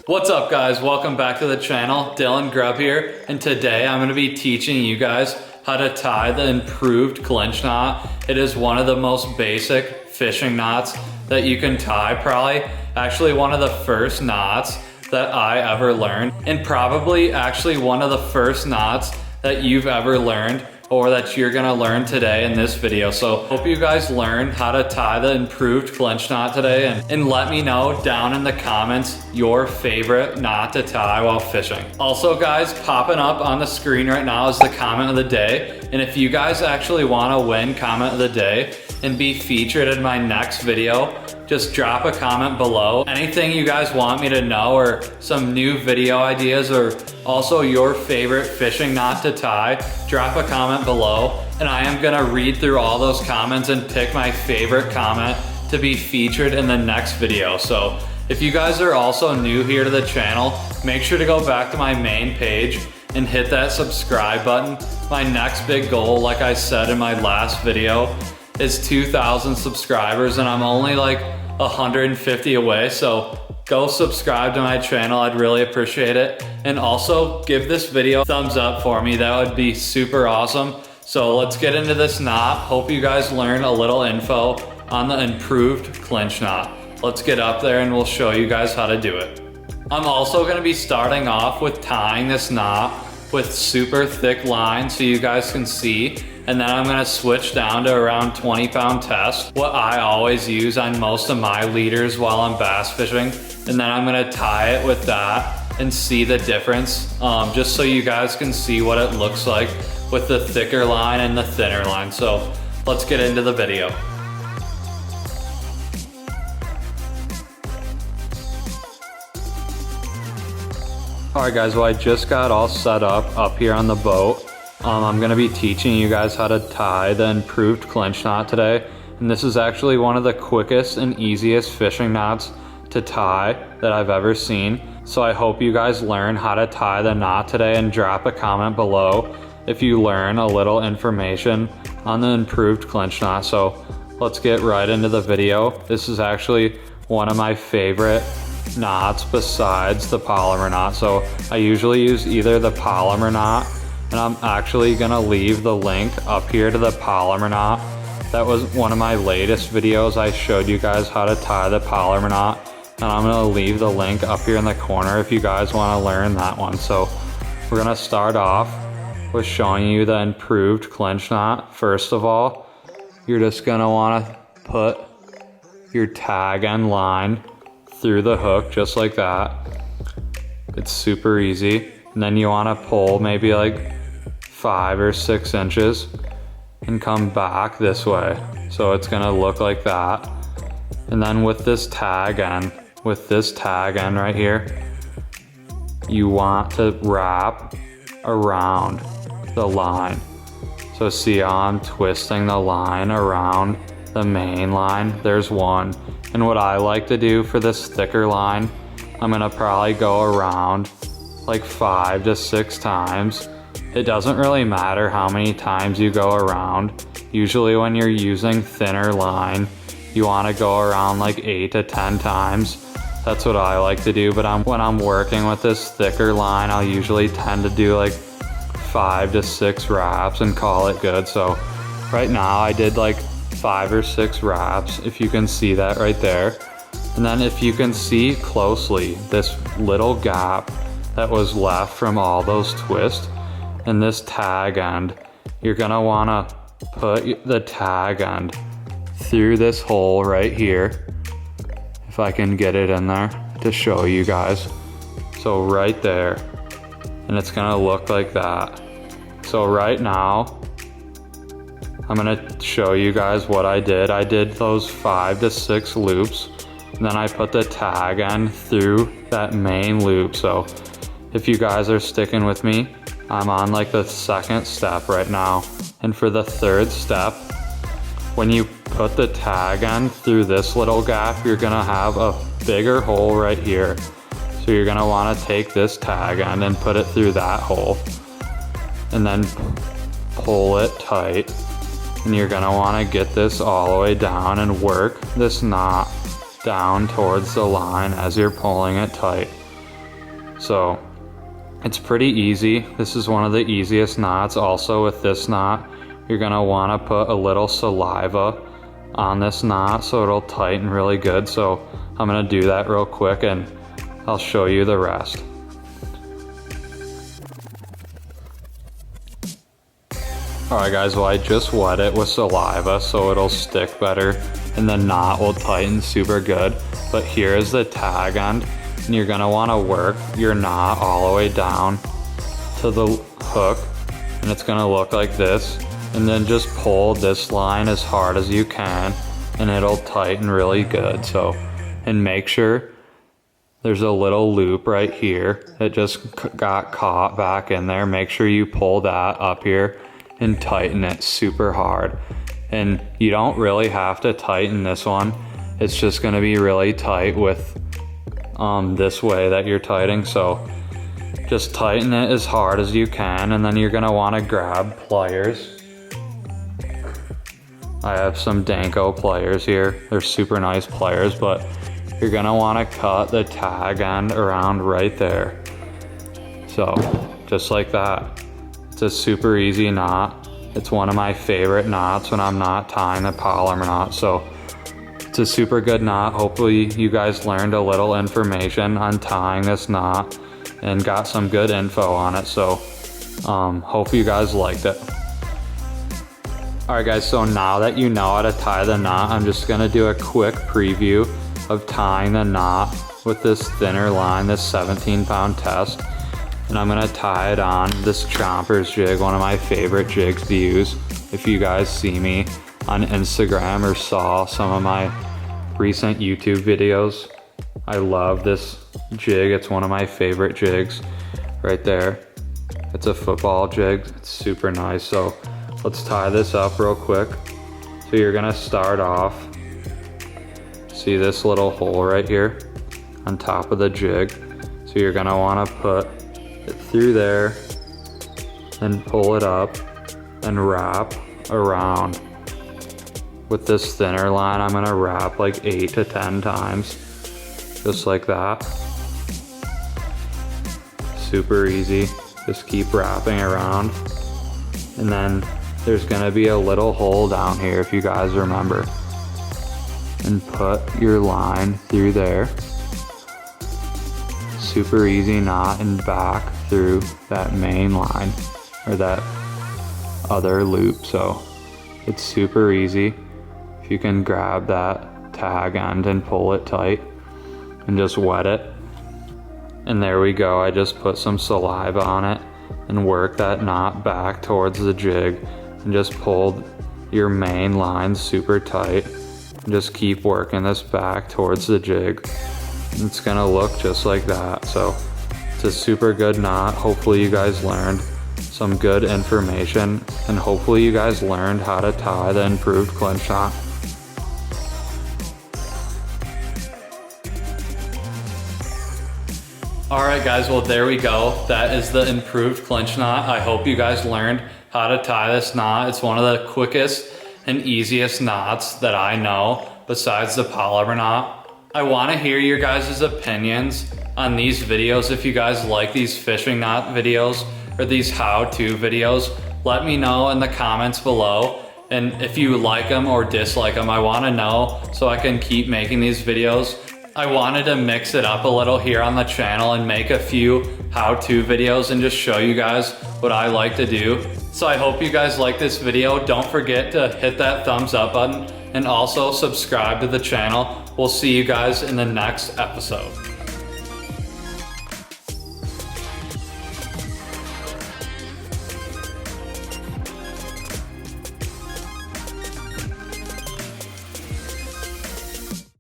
What's up guys, welcome back to the channel. Dylan Grubb here, and today I'm going to be teaching you guys how to tie the improved clinch knot. It is one of the most basic fishing knots that you can tie, probably actually one of the first knots that I ever learned, and probably actually one of the first knots that you've ever learned or that you're gonna learn today in this video. So hope you guys learn how to tie the improved clinch knot today, and let me know down in the comments your favorite knot to tie while fishing. Also guys, popping up on the screen right now is the comment of the day, and if you guys actually want to win comment of the day and be featured in my next video, just drop a comment below. Anything you guys want me to know, or some new video ideas, or also your favorite fishing knot to tie, drop a comment below, and I am gonna read through all those comments and pick my favorite comment to be featured in the next video. So if you guys are also new here to the channel, make sure to go back to my main page and hit that subscribe button. My next big goal, like I said in my last video, is 2,000 subscribers, and I'm only like 150 away, so go subscribe to my channel, I'd really appreciate it. And also give this video a thumbs up for me, that would be super awesome. So let's get into this knot. Hope you guys learn a little info on the improved clinch knot. Let's get up there and we'll show you guys how to do it. I'm also gonna be starting off with tying this knot with super thick line so you guys can see, and then I'm gonna switch down to around 20-pound test, what I always use on most of my leaders while I'm bass fishing, and then I'm gonna tie it with that and see the difference, just so you guys can see what it looks like with the thicker line and the thinner line. So let's get into the video. Alright guys, well I just got all set up here on the boat. I'm gonna be teaching you guys how to tie the improved clinch knot today. And this is actually one of the quickest and easiest fishing knots to tie that I've ever seen. So I hope you guys learn how to tie the knot today, and drop a comment below if you learn a little information on the improved clinch knot. So let's get right into the video. This is actually one of my favorite knots besides the polymer knot. So I usually use either the polymer knot, and I'm actually gonna leave the link up here to the polymer knot. That was one of my latest videos. I showed you guys how to tie the polymer knot, and I'm gonna leave the link up here in the corner if you guys wanna learn that one. So we're gonna start off with showing you the improved clinch knot. First of all, you're just gonna wanna put your tag end line through the hook just like that. It's super easy. And then you wanna pull maybe like 5 or 6 inches and come back this way. So it's gonna look like that. And then with this tag end right here, you want to wrap around the line. So see how I'm twisting the line around the main line? There's one. And what I like to do for this thicker line, I'm gonna probably go around like 5 to 6 times. It doesn't really matter how many times you go around. Usually when you're using thinner line, you want to go around like 8 to 10 times. That's what I like to do, but when I'm working with this thicker line, I'll usually tend to do like 5 to 6 wraps and call it good. So right now I did like 5 or 6 wraps, if you can see that right there. And then if you can see closely, this little gap that was left from all those twists, and this tag end, you're gonna wanna put the tag end through this hole right here, if I can get it in there to show you guys. So right there, and it's gonna look like that. So right now, I'm gonna show you guys what I did. I did those 5 to 6 loops, and then I put the tag end through that main loop. So if you guys are sticking with me, I'm on like the 2nd step right now. And for the 3rd step, when you put the tag end through this little gap, you're gonna have a bigger hole right here. So you're gonna wanna take this tag end and put it through that hole, and then pull it tight. And you're gonna wanna get this all the way down and work this knot down towards the line as you're pulling it tight. So it's pretty easy. This is one of the easiest knots. Also with this knot, you're gonna wanna put a little saliva on this knot so it'll tighten really good. So I'm gonna do that real quick and I'll show you the rest. Alright guys, well I just wet it with saliva so it'll stick better and the knot will tighten super good. But here is the tag end, and you're gonna wanna work your knot all the way down to the hook, and it's gonna look like this. And then just pull this line as hard as you can and it'll tighten really good. So, and make sure there's a little loop right here that just got caught back in there. Make sure you pull that up here and tighten it super hard. And you don't really have to tighten this one. It's just gonna be really tight with this way that you're tightening. So just tighten it as hard as you can, and then you're gonna wanna grab pliers. I have some Danko pliers here. They're super nice pliers, but you're gonna wanna cut the tag end around right there. So just like that. It's a super easy knot. It's one of my favorite knots when I'm not tying the polymer knot. So it's a super good knot. Hopefully you guys learned a little information on tying this knot and got some good info on it. So hope you guys liked it. Alright guys, so now that you know how to tie the knot, I'm just gonna do a quick preview of tying the knot with this thinner line, this 17-pound test. And I'm gonna tie it on this Chompers jig, one of my favorite jigs to use. If you guys see me on Instagram or saw some of my recent YouTube videos, I love this jig. It's one of my favorite jigs right there. It's a football jig. It's super nice. So let's tie this up real quick. So you're gonna start off, see this little hole right here on top of the jig. So you're gonna wanna put it through there and pull it up and wrap around. With this thinner line, I'm gonna wrap like 8 to 10 times, just like that. Super easy, just keep wrapping around. And then there's gonna be a little hole down here if you guys remember. And put your line through there. Super easy knot and back through that main line or that other loop. So it's super easy. If you can grab that tag end and pull it tight and just wet it. And there we go. I just put some saliva on it and work that knot back towards the jig and just pull your main line super tight and just keep working this back towards the jig. It's gonna look just like that. So it's a super good knot. Hopefully you guys learned some good information, and hopefully you guys learned how to tie the improved clinch knot. Alright guys, well there we go. That is the improved clinch knot. I hope you guys learned how to tie this knot. It's one of the quickest and easiest knots that I know besides the polymer knot. I want to hear your guys' opinions on these videos. If you guys like these fishing knot videos or these how-to videos, let me know in the comments below. And if you like them or dislike them, I want to know so I can keep making these videos. I wanted to mix it up a little here on the channel and make a few how-to videos and just show you guys what I like to do. So I hope you guys like this video. Don't forget to hit that thumbs up button and also subscribe to the channel. We'll see you guys in the next episode.